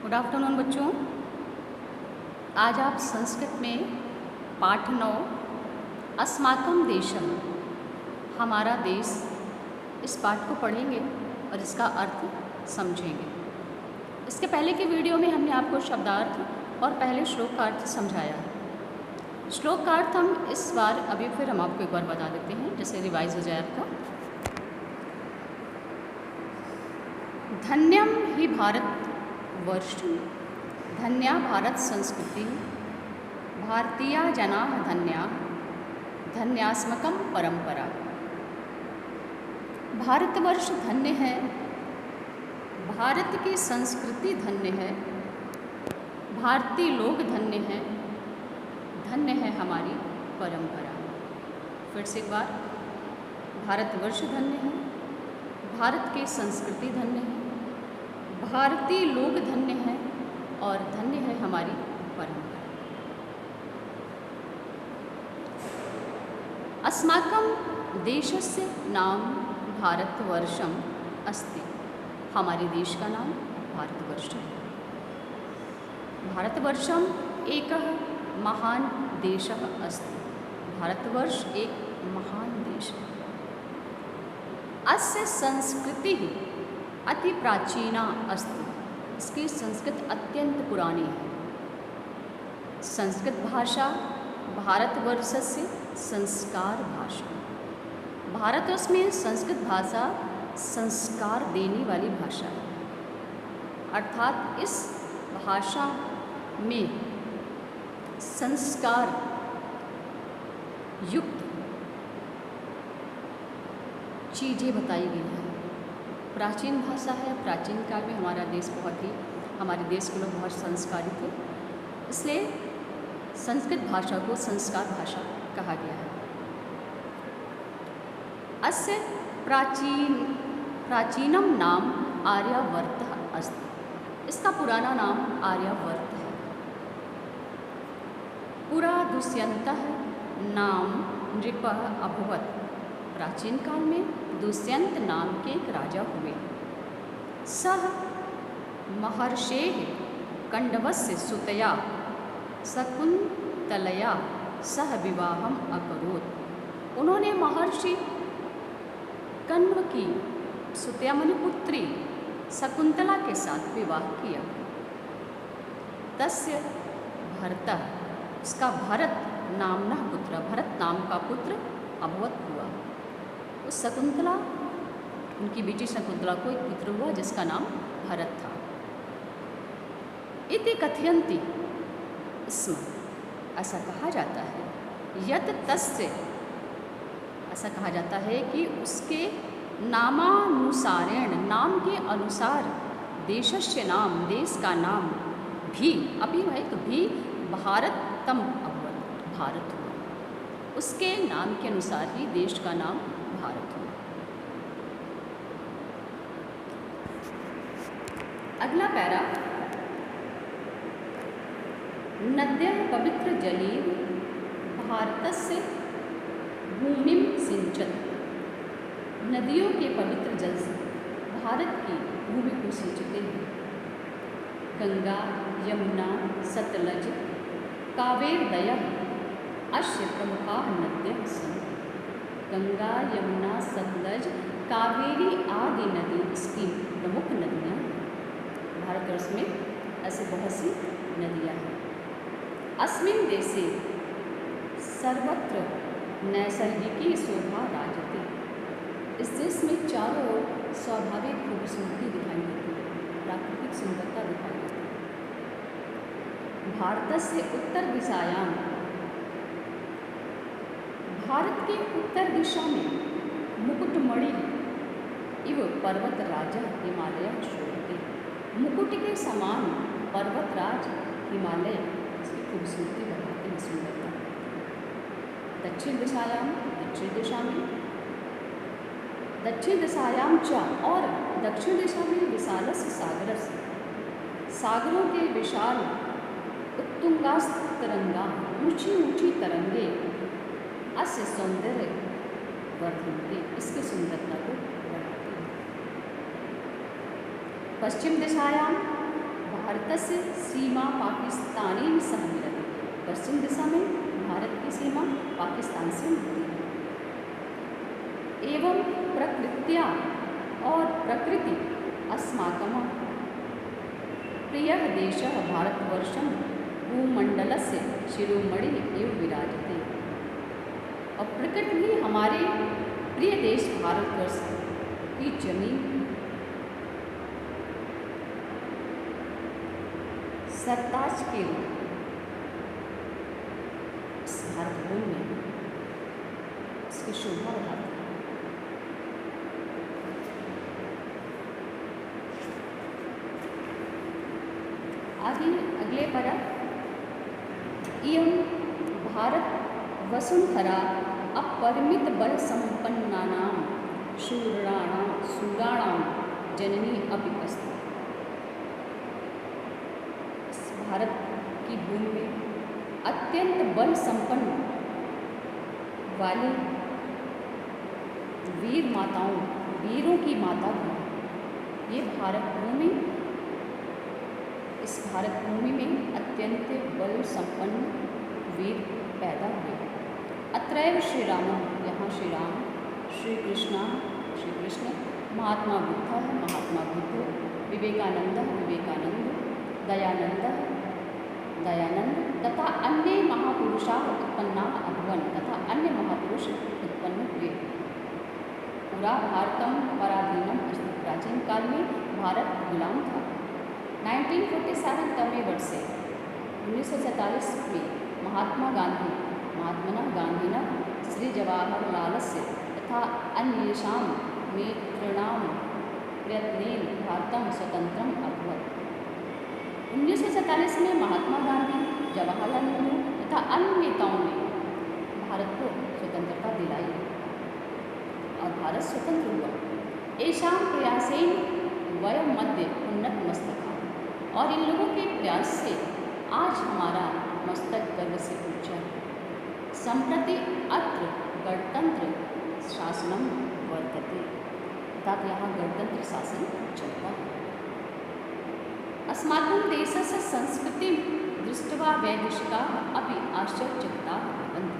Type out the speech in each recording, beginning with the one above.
Good afternoon बच्चों। आज आप संस्कृत में पाठ 9 अस्माकं देशम हमारा देश इस पाठ को पढ़ेंगे और इसका अर्थ समझेंगे। इसके पहले की वीडियो में हमने आपको शब्दार्थ और पहले श्लोक का अर्थ समझाया। श्लोक का अर्थ हम इस बार अभी फिर हम आपको एक बार बता देते हैं, जैसे रिवाइज हो जाए आपका। धन्यम ही भारत वर्ष, धन्या भारत संस्कृति, भारतीया जना धन्या, धन्यास्मकम परंपरा। भारतवर्ष धन्य है, भारत की संस्कृति धन्य है, भारतीय लोग धन्य हैं, धन्य है हमारी परंपरा। फिर से एक बार, भारतवर्ष धन्य है, भारत की संस्कृति धन्य है, भारतीय लोग धन्य हैं और धन्य है हमारी परंपरा। अस्माकं देशस्य नाम भारतवर्षम अस्ति, हमारे देश का नाम भारतवर्ष है। भारतवर्षम एकः महान देशः अस्ति, भारतवर्ष एक महान देश है। अस्य संस्कृतिः अति प्राचीना अस्ति, इसकी संस्कृत अत्यंत पुरानी है। संस्कृत भाषा भारतवर्षस्य संस्कार भाषा, भारतवर्ष में संस्कृत भाषा संस्कार देने वाली भाषा है। अर्थात इस भाषा में संस्कार युक्त चीज़ें बताई गई हैं। प्राचीन भाषा है, प्राचीन काल में हमारे देश के लोग बहुत संस्कारी थे, इसलिए संस्कृत भाषा को संस्कार भाषा कहा गया है। अस्य प्राचीनम नाम आर्यावर्तः अस्ति, इसका पुराना नाम आर्यावर्त है। पुरा दुष्यन्तः नाम नृपः अभवत्, प्राचीन काल में दुष्यंत नाम के एक राजा हुए। सह महर्षेः कण्वस्य सुतया शकुन्तलया सह विवाहम अकरोत्, उन्होंने महर्षि कण्व की सुतया माने पुत्री शकुंतला के साथ विवाह किया। तस्य भरतः, इसका भरत नामनः पुत्र, भरत नाम का पुत्र अभवत हुआ। उस शकुंतला, उनकी बेटी शकुंतला को एक पुत्र हुआ जिसका नाम भरत था। इति कथयन्ति स्म, ऐसा कहा जाता है, यत तस्य, ऐसा कहा जाता है कि उसके नामानुसारेण, नाम के अनुसार, देशस्य नाम, देश का नाम भी, अभी है तो भी भारतम अभवत्, भारत हुआ। उसके नाम के अनुसार ही देश का नाम भारत हुआ। अगला पैरा, नद्यः पवित्र जलेन भारतस्य भूमिं सिंचत, नदियों के पवित्र जल से भारत की भूमि को सिंचते हैं। गंगा यमुना सतलज कावेरदयः अस्य प्रमुखाः नद्यः सन्ति, गंगा यमुना सतलज कावेरी आदि नदी इसकी प्रमुख नदियाँ हैं। भारतवर्ष में ऐसे बहुत सी नदियाँ हैं। अस्मिन् देशे सर्वत्र नैसर्गिकी शोभा राजते, इस देश में चारों ओर स्वाभाविक खूबसूरती दिखाई देती है, प्राकृतिक सुंदरता दिखाई देती है। भारतस्य उत्तर दिशायां, भारत के उत्तर दिशा में मुकुटमणि इव पर्वतराज हिमालय शोभते, मुकुट के समान पर्वतराज हिमालय इसकी खूबसूरती बढ़ाते हैं, सुंदरता। दक्षिण दिशायां, दक्षिण दिशा में, दक्षिण दिशायां च, और दक्षिण दिशा में विशालस्य सागरस्य, सागरों के विशाल उत्तुंगास्तरंगा, ऊंची ऊंची तरंगे, अस्य सौंदर्य वर्धन्ते, इसकी सुंदरता को बढ़ाते हैं। पश्चिम दिशायां भारत भारतस्य सीमा पाकिस्तानेन सह मिलति। पश्चिम दिशा में भारत की सीमा पाकिस्तान से मिलती है। एवं प्रकृत्या और प्रकृति अस्माकं प्रियः देशः भारतवर्षं भूमण्डलस्य शिरोमणि इव विराजते। और प्रकृति भी हमारे प्रिय देश भारतवर्ष की जमीन सरताज के रूप इस भारत भूमि में इसकी शोभा बढ़ाती है। आगे अगले परत इयं भारत वसुंधरा अपरिमित बल संपन्नानां शूराणां जननी अपि अस्ति। इस भारत की भूमि में अत्यंत बल संपन्न वाले वीर माताओं, वीरों की माता भी ये भारत भूमि, इस भारत भूमि में अत्यंत बल संपन्न वीर पैदा हुए। अत्रैव श्री राम, यहाँ श्री राम, श्री कृष्ण, महात्मा बुद्ध, महात्मा बुद्ध, विवेकानंद, दयानंद तथा अन्य महापुरुषाः उत्पन्नाः अभवन्, तथा अन्य महापुरुष उत्पन्न हुए। पूरा भारतम पराधीनम अस्ति। प्राचीन काल में भारत गुलाम था। 1947 तमे वर्षे 1947 में महात्मना गांधिना श्री जवाहरलालस्य तथा अन्येषां मित्राणां प्रयत्नेन भारतं स्वतंत्रम् अभवत्। 1947 में महात्मा गांधी, जवाहरलाल नेहरू तथा अन्य नेताओं ने भारत को स्वतंत्रता दिलाई और भारत स्वतंत्र हुआ। एषां प्रयासेन वयं मध्ये उन्नतमस्तकाः। और इन लोगों के प्रयास से आज हमारा मस्तक गर्व से ऊंचा है। संप्रति अत्र गणतंत्र शासनम वर्तते, अर्थात यहाँ गणतंत्र शासन चलता है। अस्माकं देशस्य संस्कृति दृष्ट्वा वैदेशिकाः अपि आश्चर्यचकिताः भवन्ति।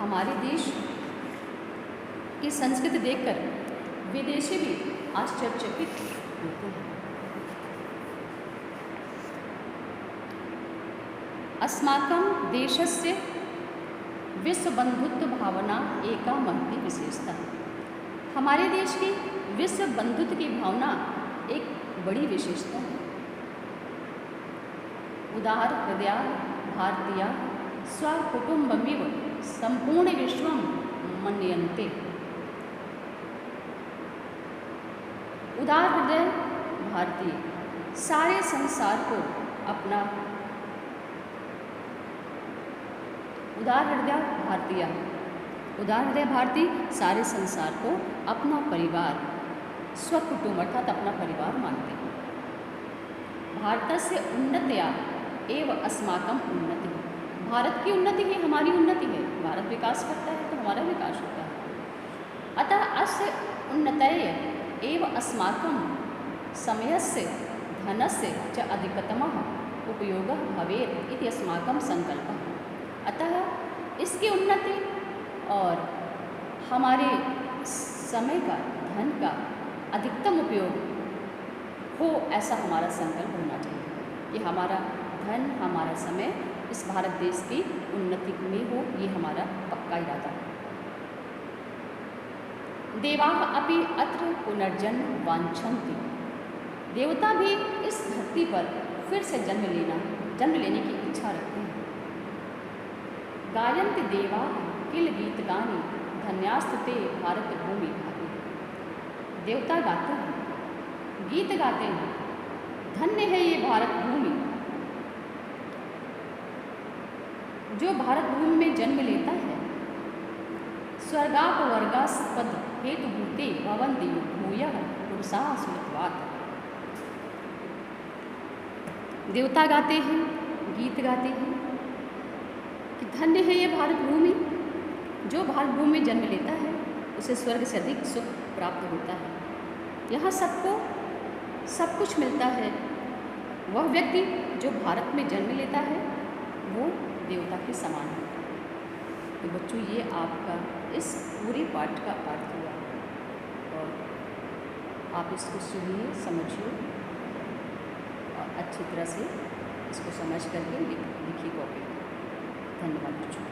हमारे देश की संस्कृति देखकर विदेशी भी आश्चर्यचकित होते हैं। अस्माकं देशस्य विश्वबंधुत्व भावना एका महती विशेषता है। हमारे देश की विश्व बंधुत्व की भावना एक बड़ी विशेषता है। उदार हृदया भारतीया स्वकुटुम्बमिव संपूर्ण विश्वं मन्यन्ते। उदार हृदय भारतीय सारे संसार को अपना, उदार हृदय भारतीय सारे संसार को अपना परिवार, स्वकुटुंब अर्थात अपना परिवार मानते हैं। भारतस्य उन्नत्या एव अस्माकं उन्नति। भारत की उन्नति ही हमारी उन्नति है। भारत विकास करता है तो हमारा विकास होता है। अतः अस्य उन्नतये एव अस्माकं समयस्य धनस्य च अधिकतमः उपयोगः भवेत् इति अस्माकं संकल्पः। अतः इसकी उन्नति और हमारे समय का, धन का अधिकतम उपयोग हो, ऐसा हमारा संकल्प होना चाहिए कि हमारा धन, हमारा समय इस भारत देश की उन्नति में हो। ये हमारा पक्का इरादा है। देवाः अपि अत्र पुनर्जन्म वांछन्ति। देवता भी इस धरती पर फिर से जन्म लेने की इच्छा रखते हैं। गायन्ति देवा किल गीतगानी धन्यास्तुते भारत भूमि भाति। देवता गाते हैं, गीत गाते हैं, धन्य है ये भारत भूमि जो भारत भूमि में जन्म लेता है। स्वर्गापवर्गास्पद हेतुभूते भवन्ति भूयः पुरुषाः सुरत्वात्। देवता गाते हैं, गीत गाते हैं कि धन्य है ये भारत भूमि, जो भारत भूमि में जन्म लेता है उसे स्वर्ग से अधिक सुख प्राप्त होता है। यहाँ सबको सब कुछ मिलता है, वह व्यक्ति जो भारत में जन्म लेता है वो देवता के समान है। तो बच्चों, ये आपका इस पूरे पाठ का अर्थ हुआ और आप इसको सुनिए, समझिए और अच्छी तरह से इसको समझ करके लिखिए कॉपी। धन्यवाद बच्चों।